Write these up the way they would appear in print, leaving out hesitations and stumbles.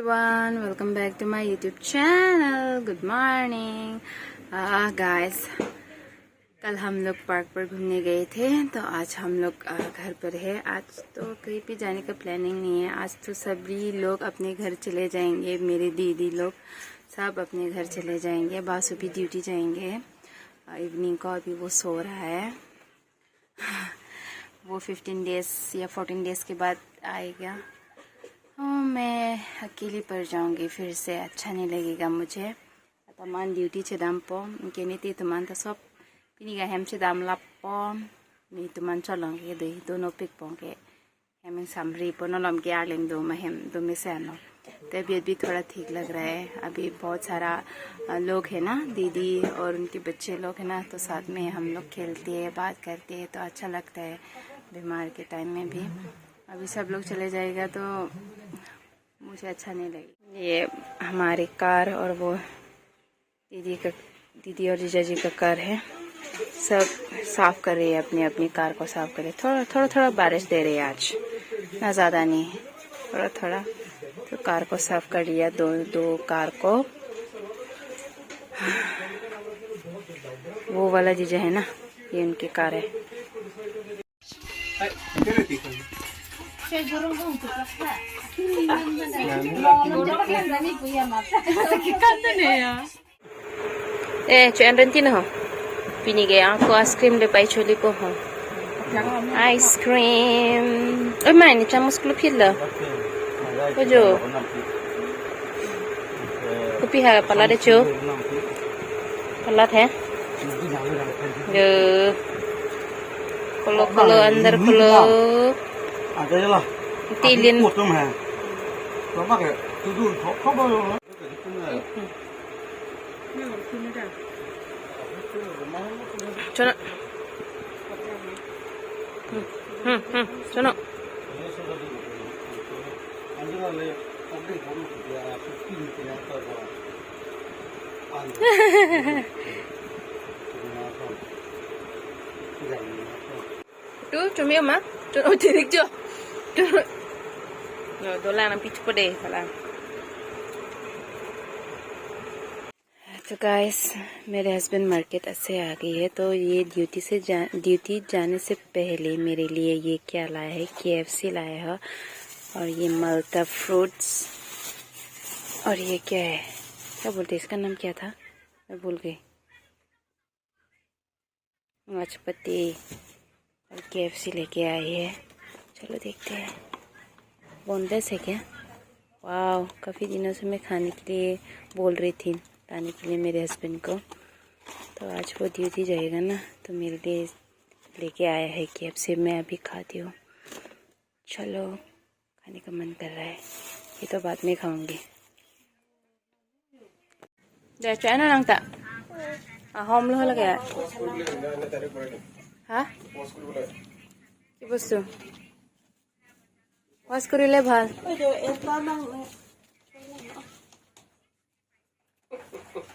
everyone, welcome back to my YouTube channel. Good morning guys, कल हम लोग park पर घूमने गए थे तो आज हम लोग घर पर है। आज तो कहीं भी जाने का प्लानिंग नहीं है। आज तो सभी लोग अपने घर चले जाएंगे। मेरे दीदी लोग सब अपने घर चले जाएंगे। बासु भी ड्यूटी जाएंगे इवनिंग को। अभी वो सो रहा है। वो 15 डेज या 14 डेज के बाद आएगा। मैं अकेली पड़ जाऊंगी फिर से, अच्छा नहीं लगेगा मुझे। तमान ड्यूटी से दाम पो इनके नीति तमान तो सब पिनीगा हम से दाम लाप पो नहीं तुमान चलोंगे दे दोनों पिक पोंगे हम सामरी पो नलम के आलेंग दो महम दो में से आनो। तबीयत भी थोड़ा ठीक लग रहा है। अभी बहुत सारा लोग है ना, दीदी और उनके बच्चे लोग है ना, तो साथ में हम लोग खेलते हैं, बात करते हैं, तो अच्छा लगता है बीमार के टाइम में भी। अभी सब लोग चले जाएगा तो मुझे अच्छा नहीं लगेगा। ये हमारी कार और वो दीदी और जीजा जी का कार है। सब साफ कर रही है, अपनी अपनी कार को साफ कर रही है। थोड़ा बारिश दे रही है आज, ना ज़्यादा नहीं, थोड़ा तो कार को साफ कर लिया। दो कार को। वो वाला जीजा है ना, ये उनकी कार है। Rentin ho pinigay ako ice cream le pai choli po ho ice cream oi mai ni chamus klo phila ojo kopi ha pala de cho pala hai yo kolo andar kolo tilin चलो चलो tuh cumi mah tuh tirik jo tuh dolan ang pichu ko deh salah। तो guys मेरे husband market से आ गई है। तो ये duty जाने से पहले मेरे लिए ये क्या लाया है, KFC लाया है और ये माल्टा फ्रूट्स और ये क्या है, क्या बोलते इसका नाम क्या था, मैं भूल गई। नाशपाती और KFC लेके आई है। चलो देखते हैं बोनलेस है क्या। वाह, काफ़ी दिनों से मैं खाने के लिए बोल रही थी लाने के लिए मेरे हस्बैंड को। तो आज वो ड्यूटी जाएगा ना, तो मेरे लिए लेके आया है KFC। मैं अभी खाती हूँ। चलो, खाने का मन कर रहा है। ये तो बाद में खाऊंगी। चाय ना नंगता हम लोग लगे हाँ কি বস্তু ওয়াশ কৰিলে ভাল।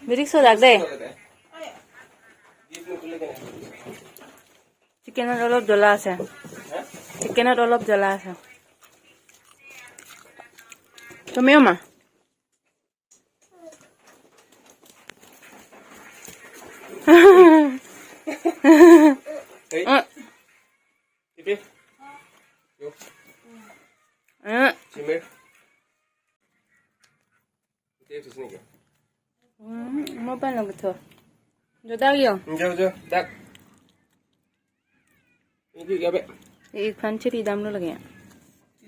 মিৰিক সদাক দে চিকেনত অলপ জ্বলা আছে, চিকেনত অলপ জ্বলা আছে। তুমিও মা mau ban là betul. Jodoh yo. Jauh, dak. Ini क्या बे? एक फंचे भी दाम लो लगे हैं।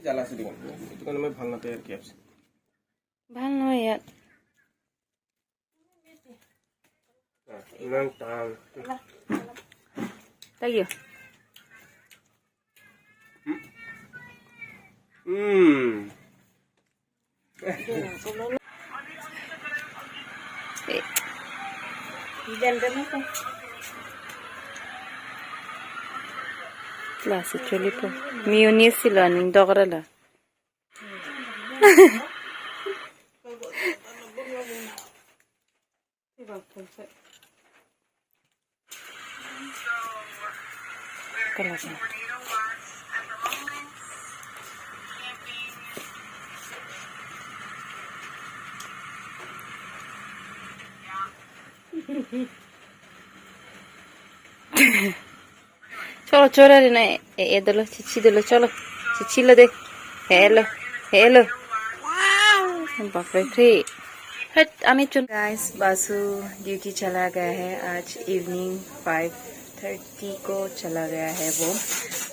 जाला से दिखा। itu kan namanya भांगना तैयार किया आपसे। भांग लो यार। Nang tang. Tayo. Klase choli po. Mayonnaise sila ning dokra la. Klase. चलो चोरा रे ना ये दलो चिची दलो चलो चिची लो दे हेलो हेलो बापरे फ्री हट आने चुन गाइस बासु ड्यूटी चला गया है आज इवनिंग 5:30 को चला गया है वो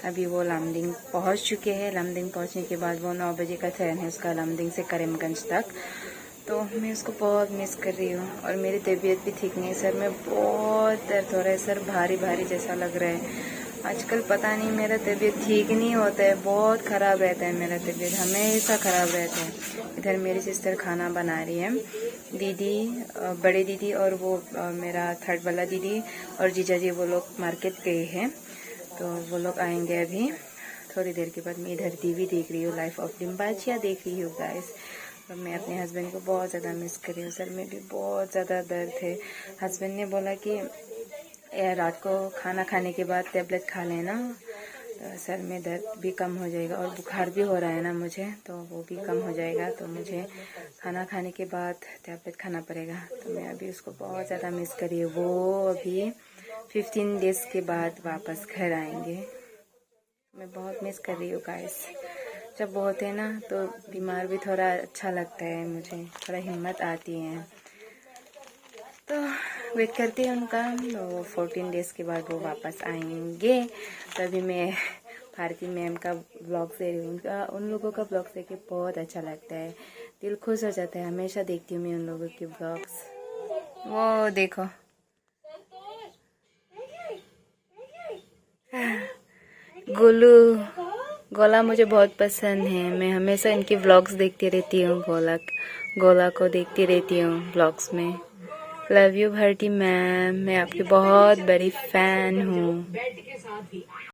अभी वो लामडिंग पहुंच चुके हैं लामडिंग पहुंचने के बाद वो 9 बजे का ट्रेन है उसका लामडिंग से करीमगंज तक तो मैं उसको बहुत मिस कर रही हूँ और मेरी तबीयत भी ठीक नहीं है सर में बहुत दर्द हो रहा है सर भारी भारी जैसा लग रहा है आजकल पता नहीं मेरा तबीयत ठीक नहीं होता है बहुत ख़राब रहता है मेरा तबीयत हमेशा ख़राब रहता है इधर मेरी सिस्टर खाना बना रही है दीदी बड़े दीदी और वो मेरा थर्ड वाला दीदी और जीजा जी वो लोग मार्केट गए हैं तो वो लोग आएंगे अभी थोड़ी देर के बाद मैं इधर टीवी देख रही हूँ लाइफ ऑफ डिम्बाचिया देख रही हूँ गाइस और मैं अपने हस्बैंड को बहुत ज़्यादा मिस कर रही हूँ सर में भी बहुत ज़्यादा दर्द है हस्बैंड ने बोला कि रात को खाना खाने के बाद टेबलेट खा लेना तो सर में दर्द भी कम हो जाएगा और बुखार भी हो रहा है ना मुझे तो वो भी कम हो जाएगा तो मुझे खाना खाने के बाद टेबलेट खाना पड़ेगा तो मैं अभी उसको बहुत ज़्यादा मिस कर रही हूँ वो अभी 15 डेज़ के बाद वापस घर आएंगे मैं बहुत मिस कर रही हूँ गाइस जब वो होते हैं ना तो बीमार भी थोड़ा अच्छा लगता है मुझे थोड़ा हिम्मत आती है तो वेट करती है उनका वो 14 डेज़ के बाद वो वापस आएंगे तभी मैं भारती मैम का ब्लॉग दे रही हूँ उनका उन लोगों का ब्लॉग देख के बहुत अच्छा लगता है दिल खुश हो जाता है हमेशा देखती हूँ मैं उन लोगों के ब्लॉग्स वो देखो गोलू गोला मुझे बहुत पसंद है मैं हमेशा इनके व्लॉग्स देखती रहती हूँ गोला को देखती रहती हूँ व्लॉग्स में लव यू भारती मैम मैं आपकी बहुत बड़ी फैन हूँ